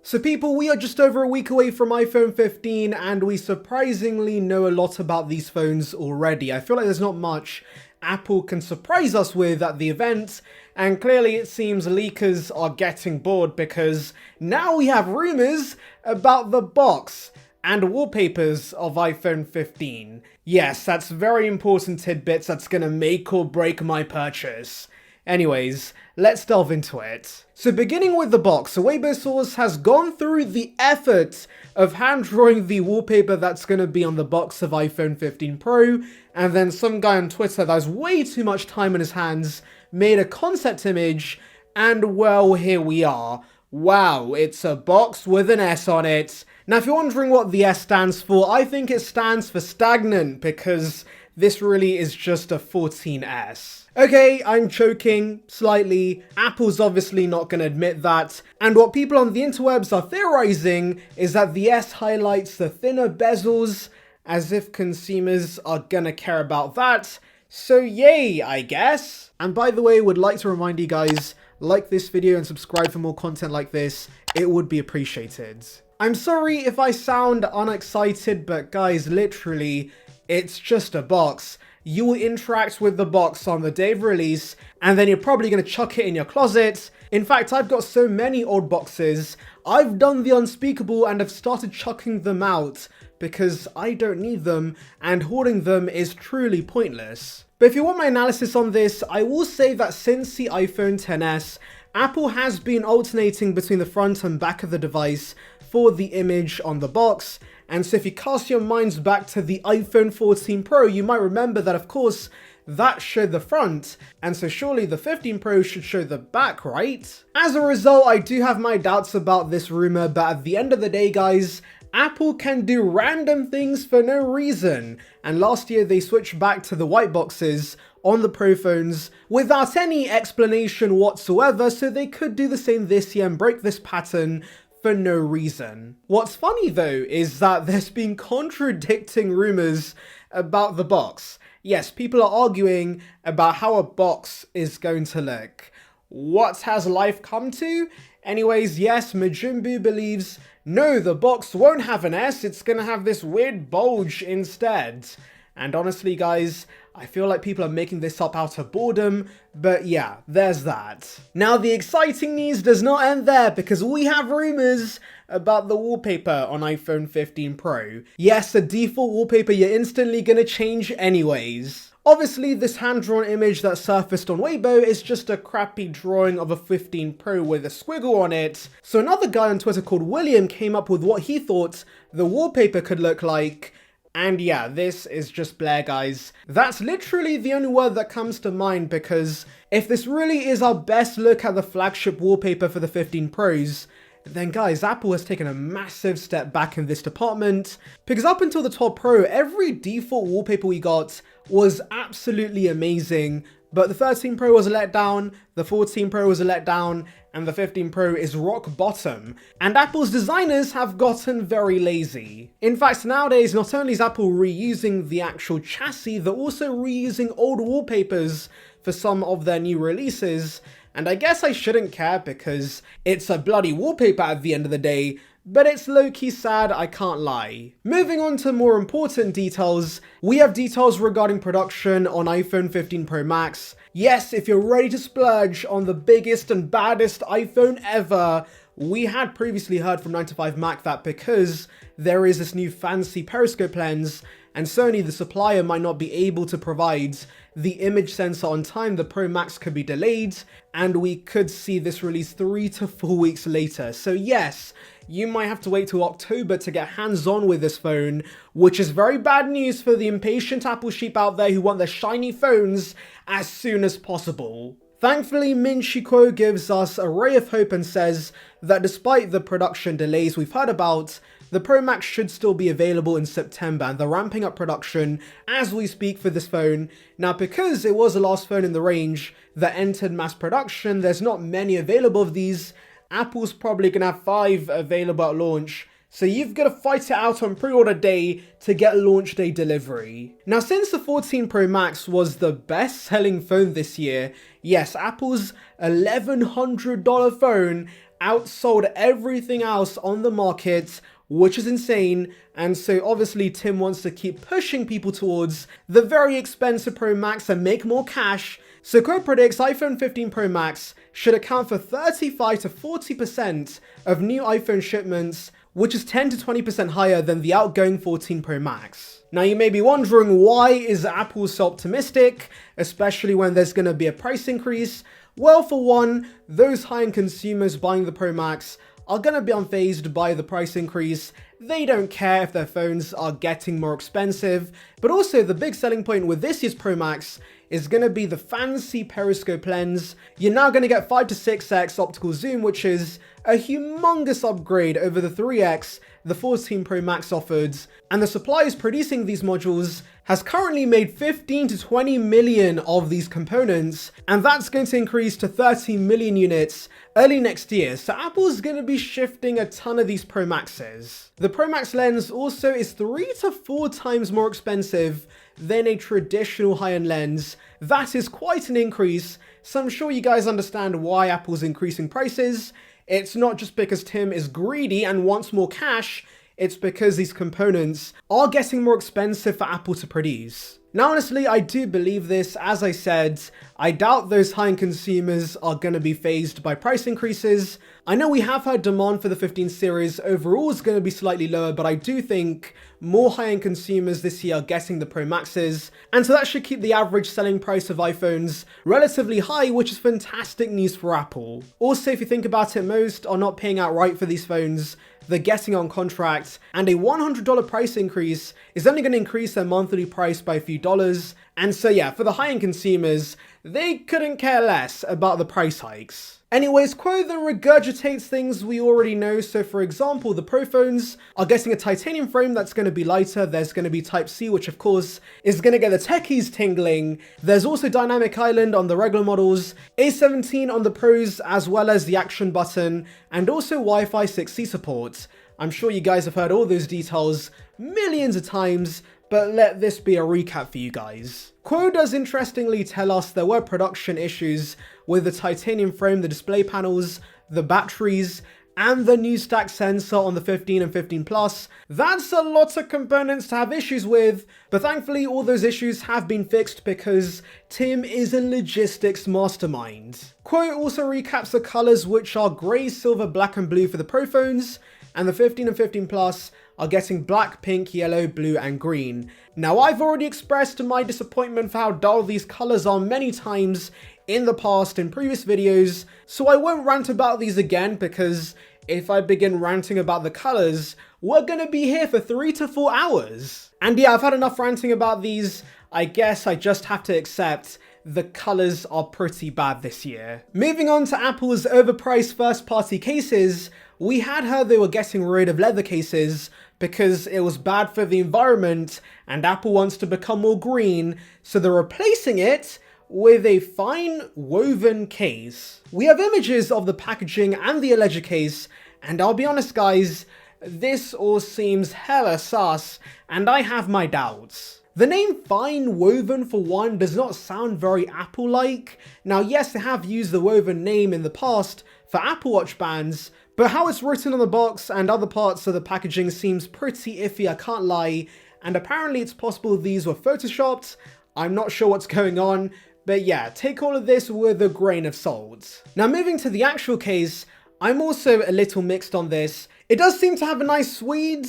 So people, we are just over a week away from iPhone 15 and we surprisingly know a lot about these phones already. I feel like there's not much Apple can surprise us with at the event, and clearly it seems leakers are getting bored because now we have rumors about the box and wallpapers of iPhone 15. Yes, that's very important tidbits that's gonna make or break my purchase. Anyways, let's delve into it. So beginning with the box, a Weibo source has gone through the effort of hand drawing the wallpaper that's going to be on the box of iPhone 15 Pro, and then some guy on Twitter that has way too much time in his hands made a concept image, and well, here we are. Wow, it's a box with an S on it. Now if you're wondering what the S stands for, I think it stands for stagnant because this really is just a 14S. Okay, I'm joking slightly. Apple's obviously not going to admit that. And what people on the interwebs are theorizing is that the S highlights the thinner bezels, as if consumers are gonna care about that. So yay, I guess. And by the way, would like to remind you guys, like this video and subscribe for more content like this. It would be appreciated. I'm sorry if I sound unexcited, but guys, literally, it's just a box. You will interact with the box on the day of release, and then you're probably going to chuck it in your closet. In fact, I've got so many old boxes, I've done the unspeakable and have started chucking them out because I don't need them, and hoarding them is truly pointless. But if you want my analysis on this, I will say that since the iPhone XS, Apple has been alternating between the front and back of the device for the image on the box. And so if you cast your minds back to the iPhone 14 Pro, you might remember that of course that showed the front, and so surely the 15 Pro should show the back, right? As a result, I do have my doubts about this rumor, but at the end of the day guys, Apple can do random things for no reason, and last year they switched back to the white boxes on the Pro phones without any explanation whatsoever, so they could do the same this year and break this pattern for no reason. What's funny though is that there's been contradicting rumors about the box. Yes, people are arguing about how a box is going to look. What has life come to? Anyways, yes, Majumbu believes, no, the box won't have an S, it's gonna have this weird bulge instead. And honestly guys, I feel like people are making this up out of boredom, but yeah, there's that. Now the exciting news does not end there because we have rumors about the wallpaper on iPhone 15 Pro. Yes, the default wallpaper you're instantly gonna change anyways. Obviously, this hand-drawn image that surfaced on Weibo is just a crappy drawing of a 15 Pro with a squiggle on it. So another guy on Twitter called William came up with what he thought the wallpaper could look like. And yeah, this is just Blair, guys. That's literally the only word that comes to mind, because if this really is our best look at the flagship wallpaper for the 15 Pros, then guys, Apple has taken a massive step back in this department, because up until the 12 Pro, every default wallpaper we got was absolutely amazing, but the 13 Pro was a letdown, the 14 Pro was a letdown, and the 15 Pro is rock bottom. And Apple's designers have gotten very lazy. In fact, nowadays, not only is Apple reusing the actual chassis, they're also reusing old wallpapers for some of their new releases. And I guess I shouldn't care because it's a bloody wallpaper at the end of the day, but it's low-key sad, I can't lie. Moving on to more important details, we have details regarding production on iPhone 15 Pro Max. Yes, if you're ready to splurge on the biggest and baddest iPhone ever, we had previously heard from 9to5Mac that because there is this new fancy periscope lens, and Sony, the supplier, might not be able to provide the image sensor on time, the Pro Max could be delayed, and we could see this release 3 to 4 weeks later. So yes, you might have to wait till October to get hands-on with this phone, which is very bad news for the impatient Apple sheep out there who want their shiny phones as soon as possible. Thankfully, Min Chi Kuo gives us a ray of hope and says that despite the production delays we've heard about, the Pro Max should still be available in September, and they're ramping up production as we speak for this phone. Now, because it was the last phone in the range that entered mass production, there's not many available of these. Apple's probably gonna have 5 available at launch, so you've got to fight it out on pre-order day to get launch day delivery. Now, since the 14 Pro Max was the best selling phone this year, yes, Apple's $1,100 phone outsold everything else on the market, which is insane. And so obviously Tim wants to keep pushing people towards the very expensive Pro Max and make more cash. So Quote predicts iPhone 15 Pro Max should account for 35 to 40% of new iPhone shipments, which is 10 to 20% higher than the outgoing 14 Pro Max. Now you may be wondering, why is Apple so optimistic, especially when there's going to be a price increase? Well, for one, those high-end consumers buying the Pro Max are going to be unfazed by the price increase. They don't care if their phones are getting more expensive. But also, the big selling point with this year's Pro Max is going to be the fancy periscope lens. You're now going to get 5 to 6x optical zoom, which is a humongous upgrade over the 3x the 14 Pro Max offered. And the suppliers producing these modules has currently made 15 to 20 million of these components, and that's going to increase to 30 million units early next year. So Apple's going to be shifting a ton of these Pro Maxes. The Pro Max lens also is 3 to 4 times more expensive than a traditional high-end lens. That is quite an increase, so I'm sure you guys understand why Apple's increasing prices. It's not just because Tim is greedy and wants more cash, it's because these components are getting more expensive for Apple to produce. Now honestly, I do believe this. As I said, I doubt those high-end consumers are going to be fazed by price increases. I know we have heard demand for the 15 series overall is going to be slightly lower, but I do think more high-end consumers this year are getting the Pro Maxes, and so that should keep the average selling price of iPhones relatively high, which is fantastic news for Apple. Also, if you think about it, most are not paying outright for these phones. They're getting on contract, and a $100 price increase is only going to increase their monthly price by a few dollars. And so yeah, for the high-end consumers, they couldn't care less about the price hikes. Anyways, Quo then regurgitates things we already know. So for example, the Pro phones are getting a titanium frame that's going to be lighter. There's going to be Type-C, which of course is going to get the techies tingling. There's also Dynamic Island on the regular models, A17 on the Pros, as well as the action button, and also Wi-Fi 6E support. I'm sure you guys have heard all those details millions of times, but let this be a recap for you guys. Quo does interestingly tell us there were production issues with the titanium frame, the display panels, the batteries, and the new stack sensor on the 15 and 15 Plus. That's a lot of components to have issues with, but thankfully all those issues have been fixed because Tim is a logistics mastermind. Quo also recaps the colors, which are grey, silver, black, and blue for the Pro phones, and the 15 and 15 Plus are getting black, pink, yellow, blue, and green. Now, I've already expressed my disappointment for how dull these colors are many times in the past in previous videos, so I won't rant about these again, because if I begin ranting about the colors, we're gonna be here for 3 to 4 hours. And yeah, I've had enough ranting about these. I guess I just have to accept the colors are pretty bad this year. Moving on to Apple's overpriced first-party cases, we had heard they were getting rid of leather cases because it was bad for the environment and Apple wants to become more green, so they're replacing it with a fine woven case. We have images of the packaging and the alleged case, and I'll be honest guys, this all seems hella sus, and I have my doubts. The name Fine Woven, for one, does not sound very Apple-like. Now yes, they have used the woven name in the past for Apple Watch bands, but how it's written on the box and other parts of the packaging seems pretty iffy, I can't lie, and apparently it's possible these were photoshopped. I'm not sure what's going on, but yeah, take all of this with a grain of salt. Now moving to the actual case, I'm also a little mixed on this. It does seem to have a nice suede,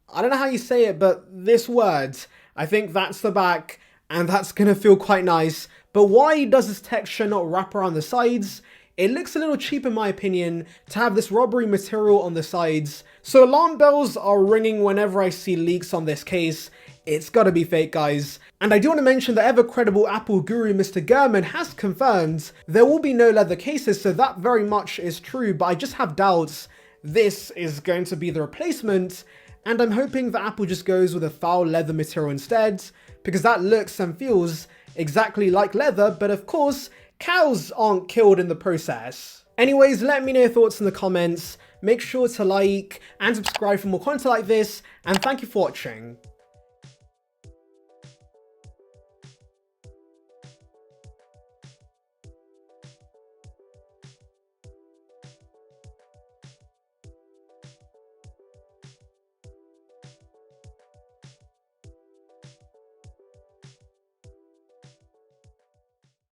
I don't know how you say it, but this word, I think that's the back, and that's gonna feel quite nice. But why does this texture not wrap around the sides? It looks a little cheap in my opinion to have this rubbery material on the sides. So alarm bells are ringing whenever I see leaks on this case. It's gotta be fake, guys. And I do want to mention that ever credible Apple guru Mr. Gurman has confirmed there will be no leather cases, so that very much is true, but I just have doubts this is going to be the replacement, and I'm hoping that Apple just goes with a foul leather material instead, because that looks and feels exactly like leather, but of course, cows aren't killed in the process. Anyways, let me know your thoughts in the comments, make sure to like and subscribe for more content like this, and thank you for watching.